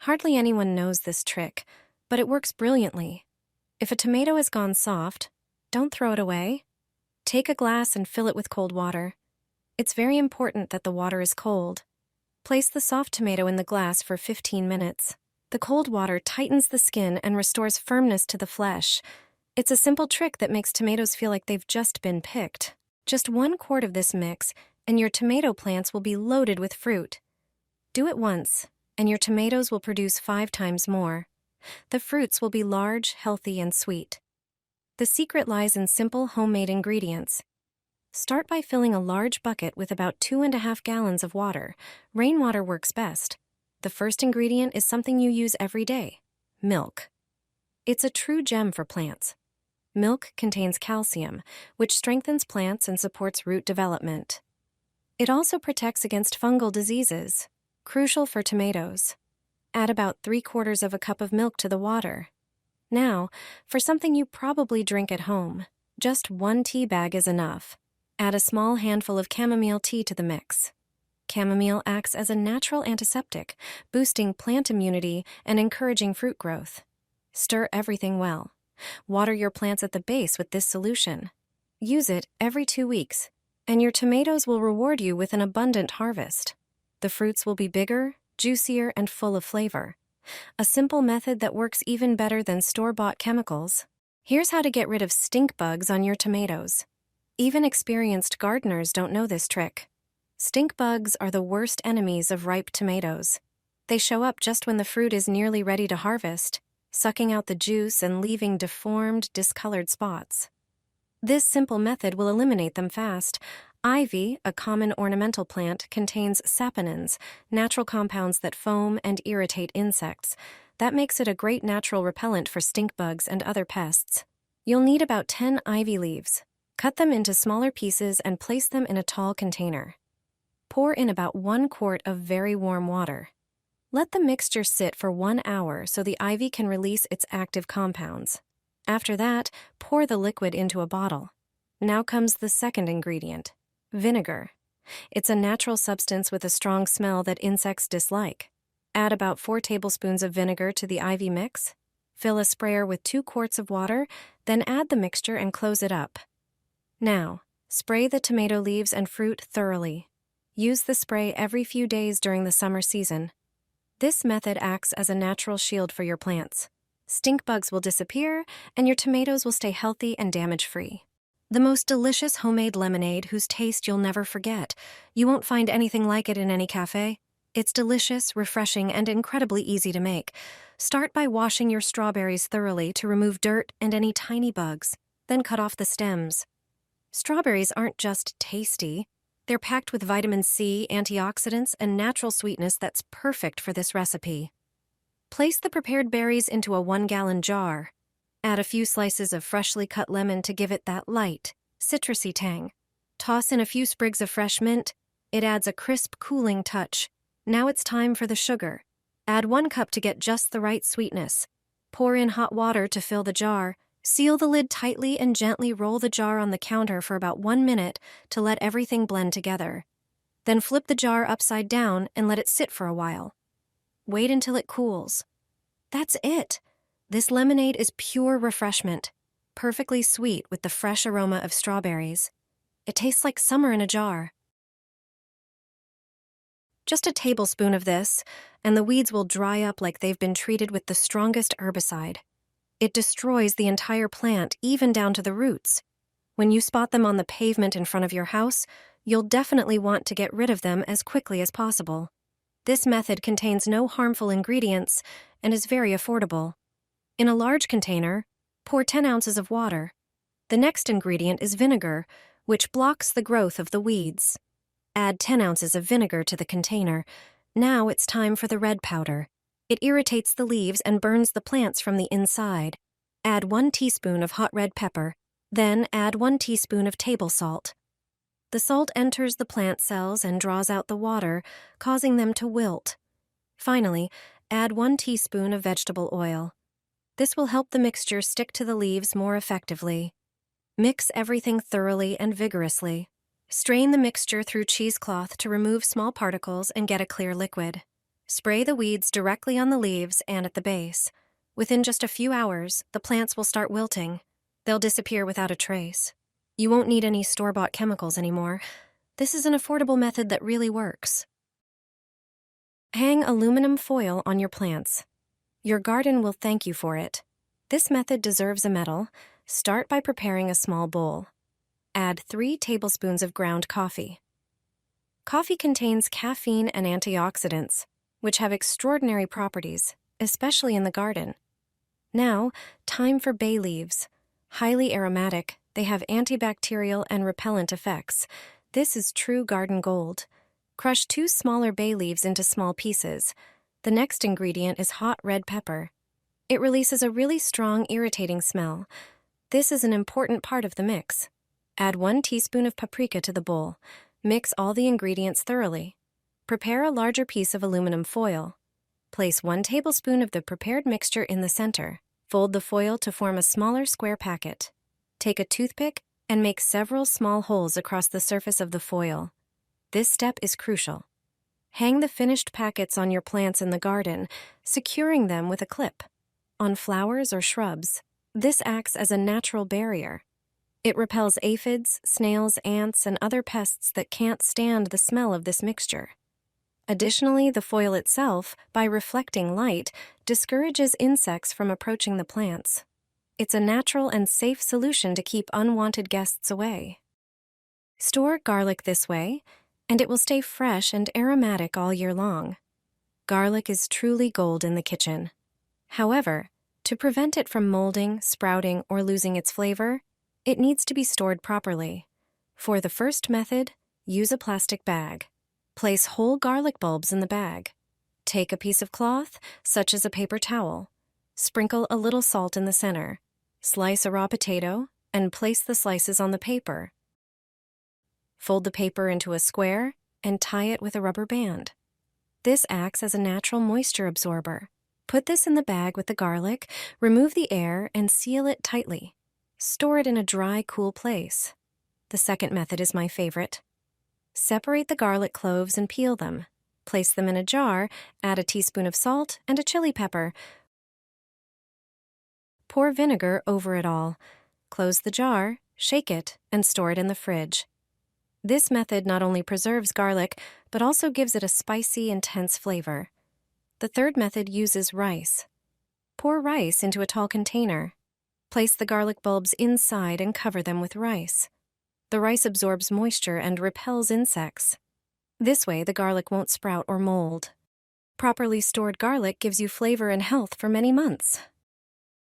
Hardly anyone knows this trick, but it works brilliantly. If a tomato has gone soft, don't throw it away. Take a glass and fill it with cold water. It's very important that the water is cold. Place the soft tomato in the glass for 15 minutes. The cold water tightens the skin and restores firmness to the flesh. It's a simple trick that makes tomatoes feel like they've just been picked. Just 1 quart of this mix, and your tomato plants will be loaded with fruit. Do it once, and your tomatoes will produce 5 times more. The fruits will be large, healthy, and sweet. The secret lies in simple homemade ingredients. Start by filling a large bucket with about 2.5 gallons of water. Rainwater works best. The first ingredient is something you use every day: milk. It's a true gem for plants. Milk contains calcium, which strengthens plants and supports root development. It also protects against fungal diseases, crucial for tomatoes. Add about 3/4 of a cup of milk to the water. Now, for something you probably drink at home, just 1 tea bag is enough. Add a small handful of chamomile tea to the mix. Chamomile acts as a natural antiseptic, boosting plant immunity and encouraging fruit growth. Stir everything well. Water your plants at the base with this solution. Use it every 2 weeks, and your tomatoes will reward you with an abundant harvest. The fruits will be bigger, juicier, and full of flavor. A simple method that works even better than store-bought chemicals. Here's how to get rid of stink bugs on your tomatoes. Even experienced gardeners don't know this trick. Stink bugs are the worst enemies of ripe tomatoes. They show up just when the fruit is nearly ready to harvest, sucking out the juice and leaving deformed, discolored spots. This simple method will eliminate them fast. Ivy, a common ornamental plant, contains saponins, natural compounds that foam and irritate insects. That makes it a great natural repellent for stink bugs and other pests. You'll need about 10 ivy leaves. Cut them into smaller pieces and place them in a tall container. Pour in about 1 quart of very warm water. Let the mixture sit for 1 hour so the ivy can release its active compounds. After that, pour the liquid into a bottle. Now comes the second ingredient: vinegar. It's a natural substance with a strong smell that insects dislike. Add about 4 tablespoons of vinegar to the ivy mix. Fill a sprayer with 2 quarts of water, then add the mixture and close it up. Now, spray the tomato leaves and fruit thoroughly. Use the spray every few days during the summer season. This method acts as a natural shield for your plants. Stink bugs will disappear, and your tomatoes will stay healthy and damage-free. The most delicious homemade lemonade whose taste you'll never forget. You won't find anything like it in any cafe. It's delicious, refreshing, and incredibly easy to make. Start by washing your strawberries thoroughly to remove dirt and any tiny bugs. Then cut off the stems. Strawberries aren't just tasty. They're packed with vitamin C, antioxidants, and natural sweetness that's perfect for this recipe. Place the prepared berries into a 1-gallon jar. Add a few slices of freshly cut lemon to give it that light, citrusy tang. Toss in a few sprigs of fresh mint. It adds a crisp, cooling touch. Now it's time for the sugar. Add 1 cup to get just the right sweetness. Pour in hot water to fill the jar. Seal the lid tightly and gently roll the jar on the counter for about 1 minute to let everything blend together. Then flip the jar upside down and let it sit for a while. Wait until it cools. That's it. This lemonade is pure refreshment, perfectly sweet with the fresh aroma of strawberries. It tastes like summer in a jar. Just a tablespoon of this, and the weeds will dry up like they've been treated with the strongest herbicide. It destroys the entire plant, even down to the roots. When you spot them on the pavement in front of your house, you'll definitely want to get rid of them as quickly as possible. This method contains no harmful ingredients and is very affordable. In a large container, pour 10 ounces of water. The next ingredient is vinegar, which blocks the growth of the weeds. Add 10 ounces of vinegar to the container. Now it's time for the red powder. It irritates the leaves and burns the plants from the inside. Add 1 teaspoon of hot red pepper. Then add 1 teaspoon of table salt. The salt enters the plant cells and draws out the water, causing them to wilt. Finally, add 1 teaspoon of vegetable oil. This will help the mixture stick to the leaves more effectively. Mix everything thoroughly and vigorously. Strain the mixture through cheesecloth to remove small particles and get a clear liquid. Spray the weeds directly on the leaves and at the base. Within just a few hours, the plants will start wilting. They'll disappear without a trace. You won't need any store-bought chemicals anymore. This is an affordable method that really works. Hang aluminum foil on your plants. Your garden will thank you for it. This method deserves a medal. Start by preparing a small bowl. Add 3 tablespoons of ground coffee. Coffee contains caffeine and antioxidants, which have extraordinary properties, especially in the garden. Now, time for bay leaves. Highly aromatic, they have antibacterial and repellent effects. This is true garden gold. Crush 2 smaller bay leaves into small pieces. The next ingredient is hot red pepper. It releases a really strong, irritating smell. This is an important part of the mix. Add 1 teaspoon of paprika to the bowl. Mix all the ingredients thoroughly. Prepare a larger piece of aluminum foil. Place 1 tablespoon of the prepared mixture in the center. Fold the foil to form a smaller square packet. Take a toothpick and make several small holes across the surface of the foil. This step is crucial. Hang the finished packets on your plants in the garden, securing them with a clip. On flowers or shrubs, this acts as a natural barrier. It repels aphids, snails, ants, and other pests that can't stand the smell of this mixture. Additionally, the foil itself, by reflecting light, discourages insects from approaching the plants. It's a natural and safe solution to keep unwanted guests away. Store garlic this way, and it will stay fresh and aromatic all year long. Garlic is truly gold in the kitchen. However, to prevent it from molding, sprouting, or losing its flavor, it needs to be stored properly. For the first method, use a plastic bag. Place whole garlic bulbs in the bag. Take a piece of cloth, such as a paper towel. Sprinkle a little salt in the center. Slice a raw potato and place the slices on the paper. Fold the paper into a square and tie it with a rubber band. This acts as a natural moisture absorber. Put this in the bag with the garlic, remove the air, and seal it tightly. Store it in a dry, cool place. The second method is my favorite. Separate the garlic cloves and peel them. Place them in a jar, add a teaspoon of salt and a chili pepper. Pour vinegar over it all. Close the jar, shake it, and store it in the fridge. This method not only preserves garlic, but also gives it a spicy, intense flavor. The third method uses rice. Pour rice into a tall container. Place the garlic bulbs inside and cover them with rice. The rice absorbs moisture and repels insects. This way, the garlic won't sprout or mold. Properly stored garlic gives you flavor and health for many months.